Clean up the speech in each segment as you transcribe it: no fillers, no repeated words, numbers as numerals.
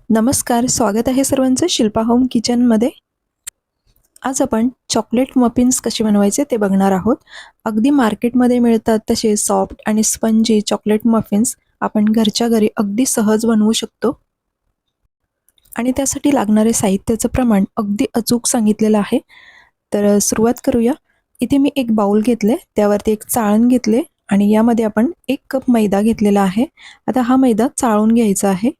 नमस्कार, स्वागत आहे सर्वांचं शिल्पा होम किचनमध्ये. आज आपण चॉकलेट मफिन्स कसे बनवायचे ते बघणार आहोत. अगदी मार्केटमध्ये मिळतात तसे सॉफ्ट आणि स्पंजी चॉकलेट मफिन्स आपण घरच्या घरी अगदी सहज बनवू शकतो. आणि त्यासाठी लागणारे साहित्याचं प्रमाण अगदी अचूक सांगितलेलं आहे. तर सुरुवात करूया. इथे मी एक बाउल घेतले, त्यावरती एक चाळण घेतले आणि यामध्ये आपण 1 कप मैदा घेतलेला आहे. आता हा मैदा चाळून घ्यायचा आहे.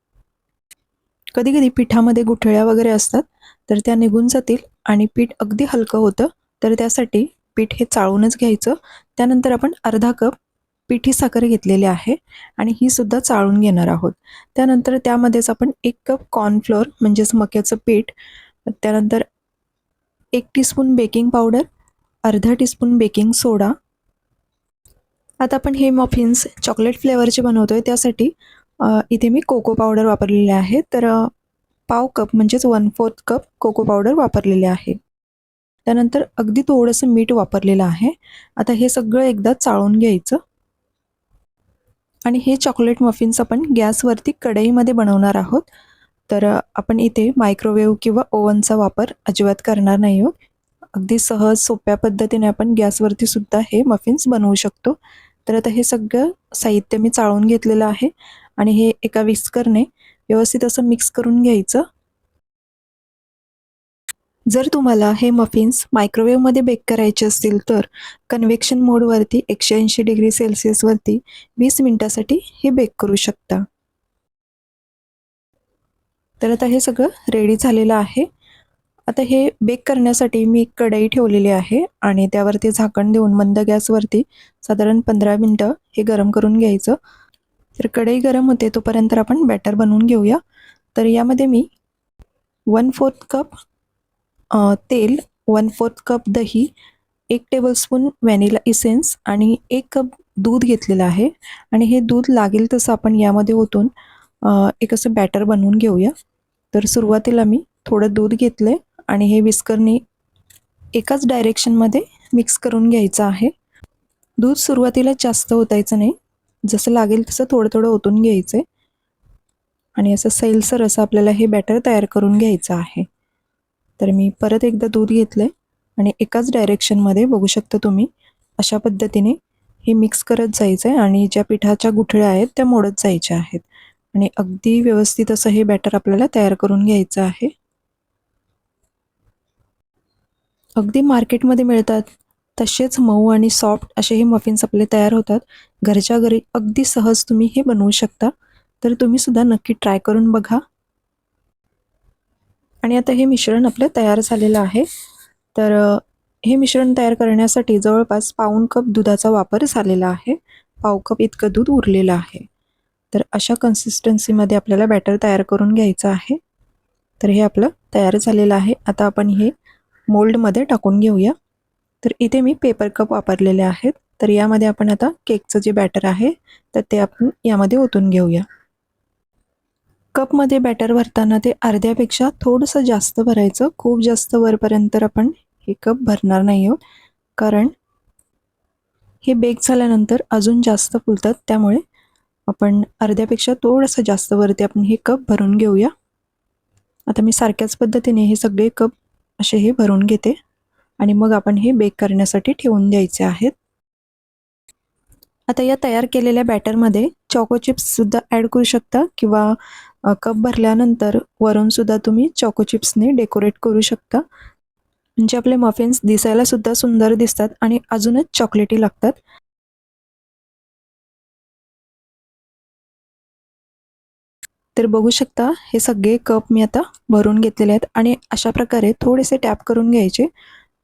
कधी कधी पिठामध्ये गुठळ्या वगैरे असतात, तर त्या निघून जातील आणि पीठ अगदी हलकं होतं. तर त्यासाठी पीठ हे चाळूनच घ्यायचं. त्यानंतर आपण अर्धा कप पिठी साखर घेतलेली आहे आणि ही सुद्धा चाळून घेणार आहोत. त्यानंतर त्यामध्येच आपण 1 कप कॉर्नफ्लोअर म्हणजेच मक्याचं पीठ, त्यानंतर 1 टीस्पून बेकिंग पावडर, अर्धा टीस्पून बेकिंग सोडा. आता आपण हे मफिन्स चॉकलेट फ्लेवरचे बनवतोय त्यासाठी इथे मी कोको पावडर वापरलेले आहे. तर पाव कप म्हणजेच 1/4 कप कोको पावडर वापरलेले आहे. त्यानंतर अगदी थोडंसं मीठ वापरलेलं आहे. आता हे सगळं एकदा चाळून घ्यायचं. आणि हे चॉकलेट मफिन्स आपण गॅसवरती कढईमध्ये बनवणार आहोत. तर आपण इथे मायक्रोवेव्ह किंवा ओव्हनचा वापर अजिबात करणार नाही आहोत. अगदी सहज सोप्या पद्धतीने आपण गॅसवरती सुद्धा हे मफिन्स बनवू शकतो. तर आता हे सगळं साहित्य मी चाळून घेतलेलं आहे आणि हे एका विस्करने व्यवस्थित असं मिक्स करून घ्यायचं. जर तुम्हाला हे मफिन्स मायक्रोवेव्हमध्ये बेक करायचे असतील तर कन्व्हेक्शन मोडवरती 180 डिग्री सेल्सिअसवरती 20 मिनिटासाठी हे बेक करू शकता. तर आता हे सगळं रेडी झालेलं आहे. आता हे बेक करण्यासाठी मी एक कढई ठेवलेली आहे आणि त्यावरती झाकण देऊन मंद गॅसवरती साधारण 15 मिनिटं हे गरम करून घ्यायचं. तर कढई गरम होते तोपर्यंत आपण बॅटर बनवून घेऊया. तर यामध्ये मी 1/4 कप तेल, 1/4 कप दही, 1 टेबलस्पून व्हॅनिला इसेन्स आणि 1 कप दूध घेतलेलं आहे आणि हे दूध लागेल तसं आपण यामध्ये ओतून एक असं बॅटर बनवून घेऊया. तर सुरुवातीला मी थोडं दूध घेतलं आणि हे विस्करने एकाच डायरेक्शनमध्ये मिक्स करून घ्यायचं आहे. दूध सुरुवातीला जास्त ओतायचं नाही, जसं लागेल तसं थोडं थोडं ओतून घ्यायचं आहे आणि असं सैलसर असं आपल्याला हे बॅटर तयार करून घ्यायचं आहे. तर मी परत एकदा दूध घेतलं आहे आणि एकाच डायरेक्शनमध्ये बघू शकता तुम्ही अशा पद्धतीने हे मिक्स करत जायचं आहे आणि ज्या पिठाच्या गुठळ्या आहेत त्या मोडत जायच्या आहेत आणि अगदी व्यवस्थित असं हे बॅटर आपल्याला तयार करून घ्यायचं आहे. अगदी मार्केटमध्ये मिळतात तसेच मऊ आणि सॉफ्ट असे हे मफिन्स आपले तयार होतात. घरच्या घरी अगदी सहज तुम्ही हे बनवू शकता. तर तुम्ही सुद्धा नक्की ट्राय करून बघा. आणि आता हे मिश्रण आपलं तयार झालेलं आहे. तर हे मिश्रण तयार करण्यासाठी जवळपास पाऊण कप दुधाचा वापर झालेला आहे. पाव कप इतकं दूध उरलेलं आहे. तर अशा कन्सिस्टन्सीमध्ये आपल्याला बॅटर तयार करून घ्यायचं आहे. तर हे आपलं तयार झालेलं आहे. आता आपण हे मोल्डमध्ये टाकून घेऊया. तर इथे मी पेपर कप वापरलेले आहेत. तर यामध्ये आपण आता केकचं जे बॅटर आहे तर ते आपण यामध्ये ओतून घेऊया. कपमध्ये बॅटर भरताना ते अर्ध्यापेक्षा थोडंसं जास्त भरायचं. खूप जास्त वरपर्यंत आपण हे कप भरणार नाही आहोत, कारण हे बेक झाल्यानंतर अजून जास्त फुलतात. त्यामुळे आपण अर्ध्यापेक्षा थोडंसं जास्त वरती आपण हे कप भरून घेऊया. आता मी सारख्याच पद्धतीने हे सगळे कप असे हे भरून घेते आणि मग आपण हे बेक करण्यासाठी ठेवून द्यायचे आहेत. आता या तयार केलेल्या बॅटरमध्ये चॉको चिप्ससुद्धा ॲड करू शकता किंवा कप भरल्यानंतर वरूनसुद्धा तुम्ही चॉको चिप्सने डेकोरेट करू शकता. म्हणजे आपले मफिन्स दिसायलासुद्धा सुंदर दिसतात आणि अजूनच चॉकलेटी लागतात. तर बघू शकता हे सगळे कप मी आता भरून घेतलेले आहेत आणि अशा प्रकारे थोडेसे टॅप करून घ्यायचे,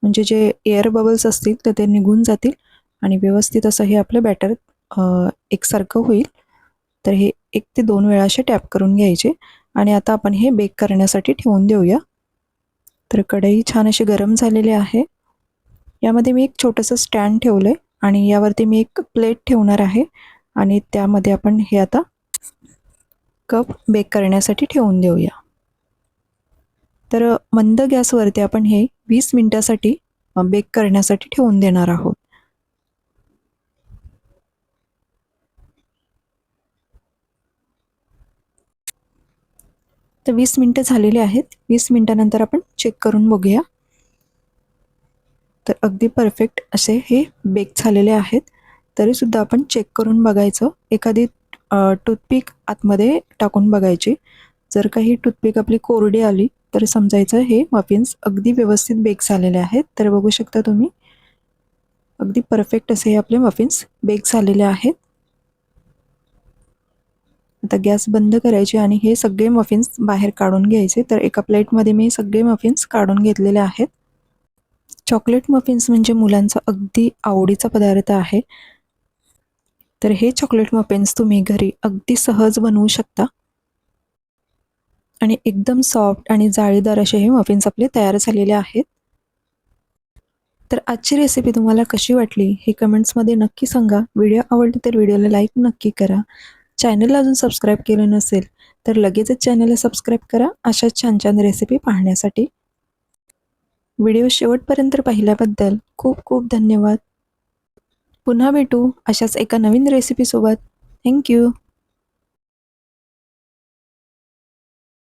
म्हणजे जे एअर बबल्स असतील तर ते निघून जातील आणि व्यवस्थित असं हे आपलं बॅटर एकसारखं होईल. तर हे 1 ते 2 वेळा असे टॅप करून घ्यायचे आणि आता आपण हे बेक करण्यासाठी ठेवून देऊया. तर कढई छान अशी गरम झालेली आहे. यामध्ये मी एक छोटंसं स्टँड ठेवलं आहे आणि यावरती मी एक प्लेट ठेवणार आहे आणि त्यामध्ये आपण हे आता कप बेक करण्यासाठी ठेवून देऊया. तर मंद गॅसवरती आपण हे 20 मिनिटासाठी बेक करण्यासाठी ठेवून देणार आहोत. तर 20 मिनटं झालेली आहेत. 20 मिनटानंतर आपण चेक करून बघूया. तर अगदी परफेक्ट असे हे बेक झालेले आहेत. तरीसुद्धा आपण चेक करून बघायचं. एखादी टूथपिक आतमध्ये टाकून बघायची. जर काही टूथपिक आपली कोरडी आली तर समजायचं हे मफिन्स अगदी व्यवस्थित बेक झालेले आहेत. तर बघू शकता तुम्ही अगदी परफेक्ट असे हे आपले मफिन्स बेक झालेले आहेत. आता गॅस बंद करायचे आणि हे सगळे मफिन्स बाहेर काढून घ्यायचे. तर एका प्लेटमध्ये मी सगळे मफिन्स काढून घेतलेले आहेत. चॉकलेट मफिन्स म्हणजे मुलांचा अगदी आवडीचा पदार्थ आहे. तर हे चॉकलेट मफिन्स तुम्ही घरी अगदी सहज बनवू शकता आणि एकदम सॉफ्ट आणि जाळीदार असे हे मफिन्स आपले तयार झालेले आहेत. तर आजची रेसिपी तुम्हाला कशी वाटली हे कमेंट्समध्ये नक्की सांगा. व्हिडिओ आवडली तर व्हिडिओला लाईक नक्की करा. चॅनलला अजून सबस्क्राईब केलं नसेल तर लगेचच चॅनलला सबस्क्राईब करा अशाच छान छान रेसिपी पाहण्यासाठी. व्हिडिओ शेवटपर्यंत पाहिल्याबद्दल खूप खूप धन्यवाद. पुन्हा भेटू अशाच एका नवीन रेसिपीसोबत. थँक्यू.